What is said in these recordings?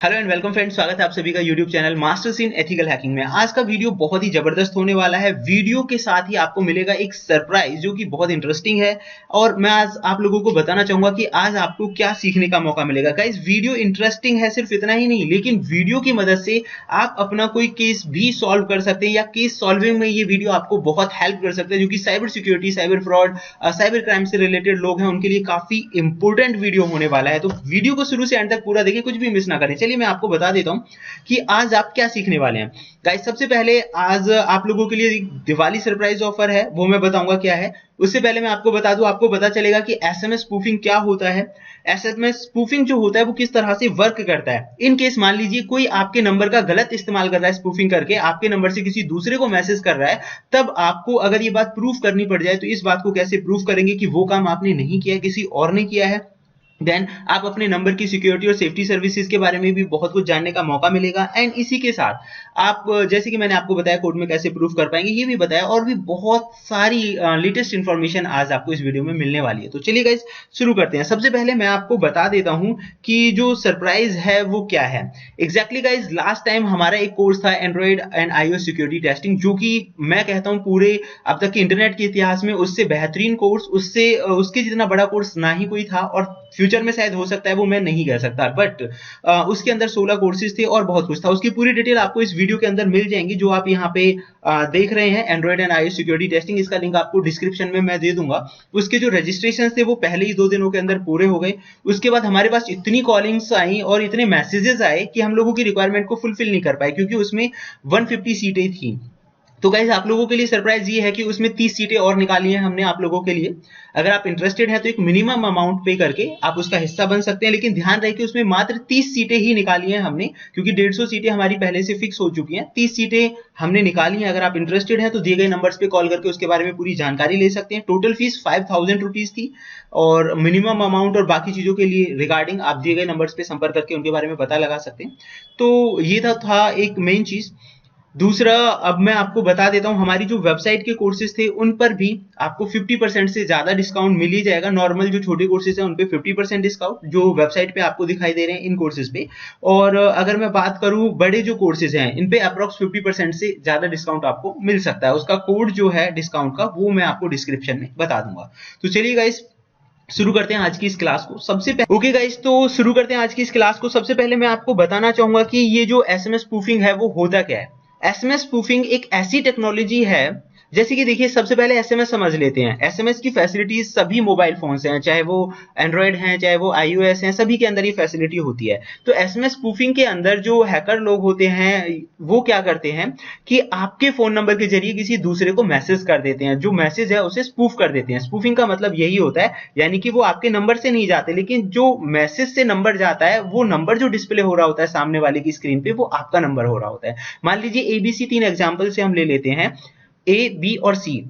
Hello and welcome friends, स्वागत है आप सभी का YouTube channel Masters in Ethical hacking में। आज का वीडियो बहुत ही जबरदस्त होने वाला है। वीडियो के साथ ही आपको मिलेगा एक सरप्राइज जो कि बहुत इंटरेस्टिंग है और मैं आज आप लोगों को बताना चाहूंगा कि आज आपको क्या सीखने का मौका मिलेगा। गाइस, वीडियो इंटरेस्टिंग है सिर्फ इतना ही नहीं, लेकिन वीडियो की मदद से आप अपना कोई केस भी सॉल्व कर सकते हैं या केस सॉल्विंग में ये वीडियो आपको बहुत हेल्प कर सकते हैं, जो कि cyber security, cyber fraud, cyber crime से रिलेटेड लोग हैं उनके लिए काफी इंपॉर्टेंट वीडियो होने वाला है। तो वीडियो को शुरू से एंड तक पूरा देखें, कुछ भी मिस ना करें। चलिए मैं आपको बता देता हूं कि आज आप क्या सीखने वाले हैं। गाइस, सबसे पहले आज आप लोगों के लिए एक दिवाली सरप्राइज ऑफर है, वो मैं बताऊंगा क्या है। उससे पहले मैं आपको बता दूं, आपको पता चलेगा कि एसएमएस स्पूफिंग क्या होता है। एसएमएस स्पूफिंग जो होता है वो किस तरह से वर्क करता है। इन केस मान लीजिए कोई आपके नंबर का गलत इस्तेमाल कर रहा है, स्पूफिंग करके आपके नंबर से किसी दूसरे को मैसेज कर रहा है, तब आपको अगर ये बात प्रूफ करनी पड़ जाए तो इस बात को कैसे प्रूफ करेंगे कि वो काम आपने नहीं किया, किसी और ने किया है। देन आप अपने नंबर की सिक्योरिटी और सेफ्टी सर्विसेज के बारे में भी बहुत कुछ जानने का मौका मिलेगा। एंड इसी के साथ आप, जैसे कि मैंने आपको बताया कोड में कैसे प्रूफ कर पाएंगे ये भी बताया, और भी बहुत सारी लेटेस्ट इंफॉर्मेशन आज आपको इस वीडियो में मिलने वाली है। तो चलिए गाइस शुरू करते हैं। सबसे पहले मैं आपको बता देता हूं कि जो सरप्राइज है वो क्या है एग्जैक्टली। गाइस, लास्ट टाइम हमारा एक कोर्स था Android and iOS security testing, जो कि मैं कहता हूं पूरे अब तक के इंटरनेट के इतिहास में उससे बेहतरीन कोर्स, उससे उसके जितना बड़ा कोर्स ना ही कोई था, और फ्यूचर में शायद हो सकता है, वो मैं नहीं कह सकता। बट उसके अंदर 16 कोर्सेज थे और बहुत कुछ था। उसकी पूरी डिटेल आपको इस वीडियो के अंदर मिल जाएंगी, जो आप यहाँ पे देख रहे हैं, Android and iOS security testing. इसका लिंक आपको डिस्क्रिप्शन में मैं दे दूंगा। उसके जो रजिस्ट्रेशन थे वो पहले ही 2 दिनों के अंदर पूरे हो गए। उसके बाद हमारे पास इतनी कॉलिंग्स आई और इतने मैसेजेस आए कि हम लोगों की रिक्वायरमेंट को फुलफिल नहीं कर पाए, क्योंकि उसमें 150 सीटें थी। तो गाइस, आप लोगों के लिए सरप्राइज ये है कि उसमें 30 सीटें और निकाली हैं हमने आप लोगों के लिए। अगर आप इंटरेस्टेड हैं तो एक मिनिमम अमाउंट पे करके आप उसका हिस्सा बन सकते हैं, लेकिन ध्यान रहे कि उसमें मात्र 30 सीटें ही निकाली हैं हमने, क्योंकि 150 सीटें हमारी पहले से फिक्स हो चुकी हैं। 30 सीटें हमने निकाली हैं। अगर आप इंटरेस्टेड हैं तो दिए गए नंबर्स पे कॉल करके उसके बारे में पूरी जानकारी ले सकते हैं। टोटल फीस 5000 रुपीज थी, और मिनिमम अमाउंट और बाकी चीजों के लिए रिगार्डिंग आप दिए गए नंबर्स पे संपर्क करके उनके बारे में पता लगा सकते हैं। तो ये था एक मेन चीज। दूसरा, अब मैं आपको बता देता हूं, हमारी जो वेबसाइट के कोर्सेज थे उन पर भी आपको 50% से ज्यादा डिस्काउंट मिल ही जाएगा। नॉर्मल जो छोटे कोर्सेज हैं उन पे 50% डिस्काउंट जो वेबसाइट पे आपको दिखाई दे रहे हैं इन कोर्सेज पे। और अगर मैं बात करूं बड़े जो कोर्सेज हैं इन पे अप्रोक्स 50% से ज्यादा डिस्काउंट आपको मिल सकता है। उसका कोड जो है डिस्काउंट का वो मैं आपको डिस्क्रिप्शन में बता दूंगा। तो चलिए गाइस शुरू करते हैं आज की इस क्लास को। सबसे पहले ओके गाइस, तो शुरू करते हैं आज की इस क्लास को। सबसे पहले मैं आपको बताना चाहूंगा कि ये जो एसएमएस स्पूफिंग है वो होता क्या है। एसएमएस स्पूफिंग एक ऐसी टेक्नोलॉजी है, जैसे कि देखिए, सबसे पहले एसएमएस समझ लेते हैं। एसएमएस की फैसिलिटीज सभी मोबाइल फोन से हैं, चाहे वो एंड्रॉइड हैं चाहे वो आईओएस हैं, सभी के अंदर ये फैसिलिटी होती है। तो एसएमएस स्पूफिंग के अंदर जो हैकर लोग होते हैं वो क्या करते हैं कि आपके फोन नंबर के जरिए किसी दूसरे को मैसेज कर देते हैं। जो मैसेज है उसे स्पूफ कर देते हैं। स्पूफिंग का मतलब यही होता है, यानी कि वो आपके नंबर से नहीं जाते, लेकिन जो मैसेज से नंबर जाता है वो नंबर जो डिस्प्ले हो रहा होता है सामने वाले की स्क्रीन पे, वो आपका नंबर हो रहा होता है। मान लीजिए एबीसी 3 एग्जाम्पल से हम ले लेते हैं, ए, बी और सी।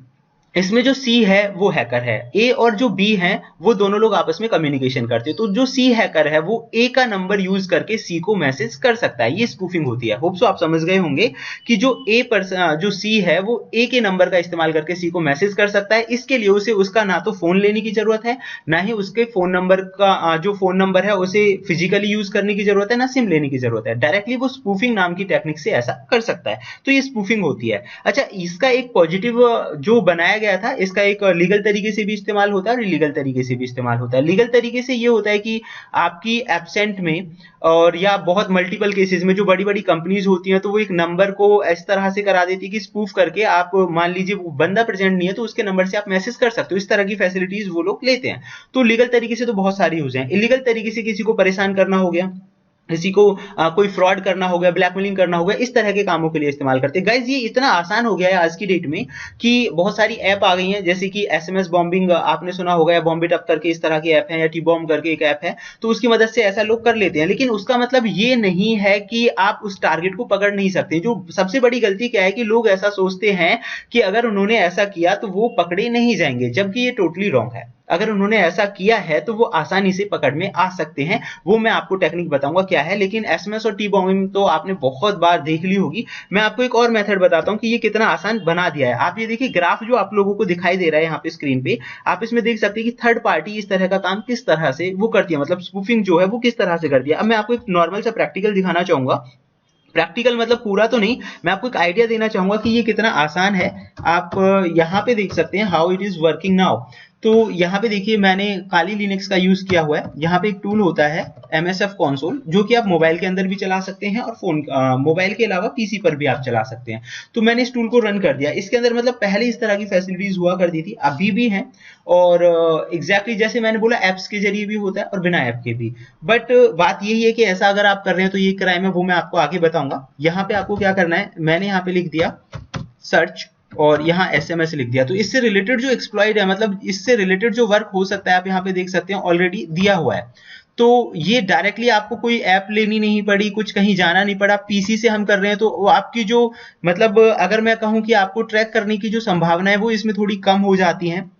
इसमें जो सी है वो हैकर है, ए और जो बी है वो दोनों लोग आपस में कम्युनिकेशन करते हैं। तो जो सी हैकर है वो ए का नंबर यूज करके सी को मैसेज कर सकता है। ये स्पूफिंग होती है। होप सो आप समझ गए होंगे कि जो सी है वो ए के नंबर का इस्तेमाल करके सी को मैसेज कर सकता है। इसके लिए उसे उसका ना तो फोन लेने की जरूरत है, ना ही उसके फोन नंबर का जो फोन नंबर है उसे फिजिकली यूज करने की जरूरत है, ना सिम लेने की जरूरत है। डायरेक्टली वो स्पूफिंग नाम की टेक्निक से ऐसा कर सकता है। तो ये स्पूफिंग होती है। अच्छा, इसका एक पॉजिटिव जो बनाया गया था, इसका एक लीगल तरीके से भी इस्तेमाल होता है और इलीगल तरीके से भी इस्तेमाल होता है। लीगल तरीके से ये होता है कि आपकी एब्सेंट में और या बहुत मल्टीपल केसेस में जो बड़ी बड़ी कंपनीज होती हैं, तो वो एक नंबर को इस तरह से करा देती है कि स्पूफ करके, आप मान लीजिए वो बंदा प्रेजेंट नहीं है तो उसके नंबर से आप मैसेज कर सकते हो। इस तरह की फैसिलिटीज वो लोग लेते हैं। तो लीगल तरीके से तो बहुत सारी यूज है। इलीगल तरीके से किसी को परेशान करना हो गया, किसी को कोई फ्रॉड करना हो गया, ब्लैकमेलिंग करना हो गया, इस तरह के कामों के लिए इस्तेमाल करते हैं। गाइज, ये इतना आसान हो गया है आज की डेट में कि बहुत सारी ऐप आ गई हैं, जैसे कि एसएमएस बॉम्बिंग आपने सुना होगा, या बॉम्ब इट अप करके इस तरह की ऐप है, या टी बॉम्ब करके एक ऐप है। तो उसकी मदद से ऐसा लोग कर लेते हैं, लेकिन उसका मतलब ये नहीं है कि आप उस टारगेट को पकड़ नहीं सकते। जो सबसे बड़ी गलती क्या है कि लोग ऐसा सोचते हैं कि अगर उन्होंने ऐसा किया तो वो पकड़े नहीं जाएंगे, जबकि ये टोटली रॉन्ग है। अगर उन्होंने ऐसा किया है तो वो आसानी से पकड़ में आ सकते हैं। वो मैं आपको टेक्निक बताऊंगा क्या है, लेकिन एसएमएस और टी बॉम्बिंग तो आपने बहुत बार देख ली होगी। मैं आपको एक और मेथड बताता हूं कि ये कितना आसान बना दिया है। आप ये देखिए ग्राफ जो आप लोगों को दिखाई दे रहा है यहाँ पे स्क्रीन पे, आप इसमें देख सकते हैं कि थर्ड पार्टी इस तरह का काम किस तरह से वो करती है, मतलब स्पूफिंग जो है वो किस तरह से करती है। अब मैं आपको एक नॉर्मल सा प्रैक्टिकल दिखाना चाहूंगा। प्रैक्टिकल मतलब पूरा तो नहीं, मैं आपको एक आइडिया देना चाहूंगा कि ये कितना आसान है। आप यहाँ पे देख सकते हैं how it is working now. तो यहाँ पे देखिए मैंने काली लिनक्स का यूज किया हुआ है। यहाँ पे एक टूल होता है MSF कंसोल, जो कि आप मोबाइल के अंदर भी चला सकते हैं और फोन मोबाइल के अलावा पीसी पर भी आप चला सकते हैं। तो मैंने इस टूल को रन कर दिया। इसके अंदर मतलब पहले इस तरह की फैसिलिटीज हुआ करती थी, अभी भी हैं, और एग्जैक्टली जैसे मैंने बोला एप्स के जरिए भी होता है और बिना ऐप के भी। बट बात यही है कि ऐसा अगर आप कर रहे हैं तो ये क्राइम है, वो मैं आपको आगे बताऊंगा। यहाँ पे आपको क्या करना है, मैंने यहाँ पे लिख दिया सर्च और यहाँ SMS लिख दिया। तो इससे रिलेटेड जो एक्सप्लॉइट है, मतलब इससे रिलेटेड जो वर्क हो सकता है, आप यहाँ पे देख सकते हैं ऑलरेडी दिया हुआ है। तो ये डायरेक्टली आपको कोई ऐप लेनी नहीं पड़ी, कुछ कहीं जाना नहीं पड़ा, पीसी से हम कर रहे हैं। तो आपकी जो मतलब अगर मैं कहूँ कि आपको ट्रैक करने की जो संभावना है वो इसमें थोड़ी कम हो जाती है।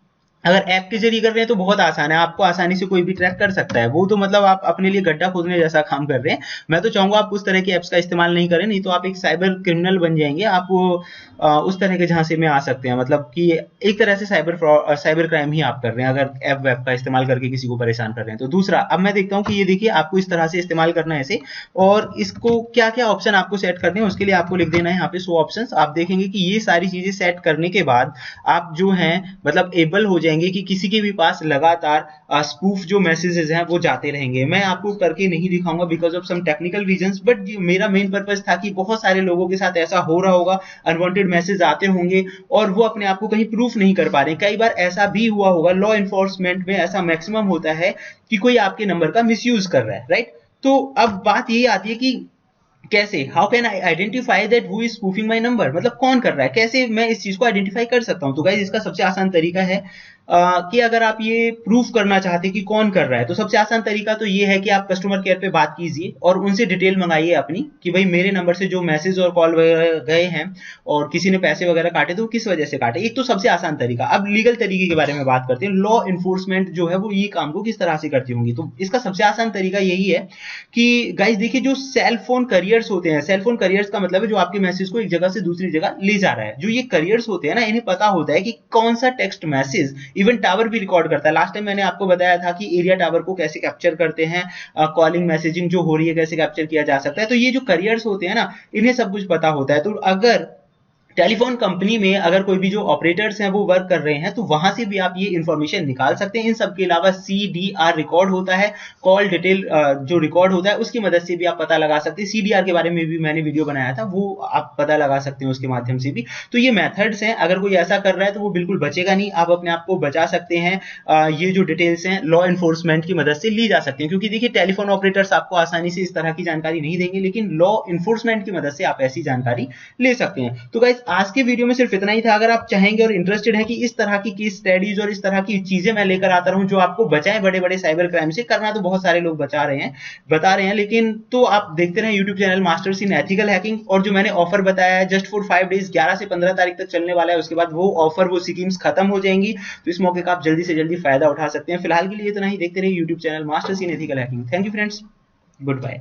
अगर ऐप के जरिए कर रहे हैं तो बहुत आसान है, आपको आसानी से कोई भी ट्रैक कर सकता है। वो तो मतलब आप अपने लिए गड्ढा खोदने जैसा काम कर रहे हैं। मैं तो चाहूंगा आप उस तरह के ऐप्स का इस्तेमाल नहीं करें, नहीं तो आप एक साइबर क्रिमिनल बन जाएंगे। आप उस तरह के झांसे में आ सकते हैं, मतलब कि एक तरह से साइबर क्राइम ही आप कर रहे हैं अगर ऐप वेब का इस्तेमाल करके किसी को परेशान कर रहे हैं। तो दूसरा, अब मैं देखता हूँ कि ये देखिए आपको इस तरह से इस्तेमाल करना है इसे, और इसको क्या क्या ऑप्शन आपको सेट करने हैं उसके लिए आपको लिख देना है यहाँ पे शो ऑप्शंस। आप देखेंगे कि ये सारी चीजें सेट करने के बाद आप जो हैं मतलब एबल हो जाएंगे कि किसी के भी पास लगातार स्पूफ जो मैसेजेस हैं वो जाते रहेंगे। मैं आपको करके नहीं दिखाऊंगा because of some technical reasons, but मेरा मेन पर्पस था कि बहुत सारे लोगों के साथ ऐसा हो रहा होगा, अनवांटेड मैसेज आते होंगे और वो अपने आप को कहीं प्रूफ नहीं कर पा रहे। कई बार ऐसा भी हुआ होगा, लॉ इन्फोर्समेंट में ऐसा मैक्सिमम होता है कि कोई आपके नंबर का मिसयूज कर रहा है, राइट। तो अब बात ये आती है कि कैसे, how can I identify that who is spoofing my number, मतलब कौन कर रहा है, कैसे मैं इस चीज को आइडेंटिफाई कर सकता हूं। तो गाइस इसका सबसे आसान तरीका है कि अगर आप ये प्रूफ करना चाहते हैं कि कौन कर रहा है, तो सबसे आसान तरीका तो ये है कि आप कस्टमर केयर पे बात कीजिए और उनसे डिटेल मंगाइए अपनी कि भाई मेरे नंबर से जो मैसेज और कॉल वगैरह गए हैं और किसी ने पैसे वगैरह काटे तो किस वजह से काटे। एक तो सबसे आसान तरीका। अब लीगल तरीके के बारे में बात करते हैं, लॉ इन्फोर्समेंट जो है वो ये काम को किस तरह से करती होंगी। तो इसका सबसे आसान तरीका यही है कि गाइस देखिए जो सेल फोन करियर्स होते हैं, सेल फोन करियर्स का मतलब है जो आपके मैसेज को एक जगह से दूसरी जगह ले जा रहा है। जो ये करियर्स होते हैं ना, इन्हें पता होता है कि कौन सा टेक्स्ट मैसेज, इवन टावर भी रिकॉर्ड करता है। लास्ट टाइम मैंने आपको बताया था कि एरिया टावर को कैसे कैप्चर करते हैं, कॉलिंग मैसेजिंग जो हो रही है कैसे कैप्चर किया जा सकता है। तो ये जो करियर्स होते हैं ना, इन्हें सब कुछ पता होता है। तो अगर टेलीफोन कंपनी में अगर कोई भी जो ऑपरेटर्स हैं वो वर्क कर रहे हैं तो वहां से भी आप ये इंफॉर्मेशन निकाल सकते हैं। इन सब के अलावा CDR रिकॉर्ड होता है, कॉल डिटेल जो रिकॉर्ड होता है उसकी मदद से भी आप पता लगा सकते हैं। CDR के बारे में भी मैंने वीडियो बनाया था, वो आप पता लगा सकते हैं उसके माध्यम से भी। तो ये मेथड्स हैं, अगर कोई ऐसा कर रहा है तो वो बिल्कुल बचेगा नहीं, आप अपने आप को बचा सकते हैं। ये जो डिटेल्स हैं लॉ एनफोर्समेंट की मदद से ली जा सकती हैं, क्योंकि देखिए टेलीफोन ऑपरेटर्स आपको आसानी से इस तरह की जानकारी नहीं देंगे, लेकिन लॉ एनफोर्समेंट की मदद से आप ऐसी जानकारी ले सकते हैं। तो गाइस आज के वीडियो में सिर्फ इतना ही था। अगर आप चाहेंगे और इंटरेस्टेड हैं कि इस तरह की केस स्टडीज और इस तरह की चीजें मैं लेकर आता रहूं जो आपको बचाएं बड़े बड़े साइबर क्राइम से, करना तो बहुत सारे लोग बता रहे हैं, लेकिन तो आप देखते रहें YouTube channel Masters in Ethical hacking. और जो मैंने ऑफर बताया है जस्ट फॉर 5 डेज 11 से 15 तारीख तक चलने वाला है, उसके बाद वो ऑफर वो स्कीम्स खत्म हो जाएंगी। तो इस मौके का आप जल्दी से जल्दी फायदा उठा सकते हैं। फिलहाल के लिए इतना ही, देखते रहिए YouTube channel Masters in Ethical Hacking. Thank you friends, good bye.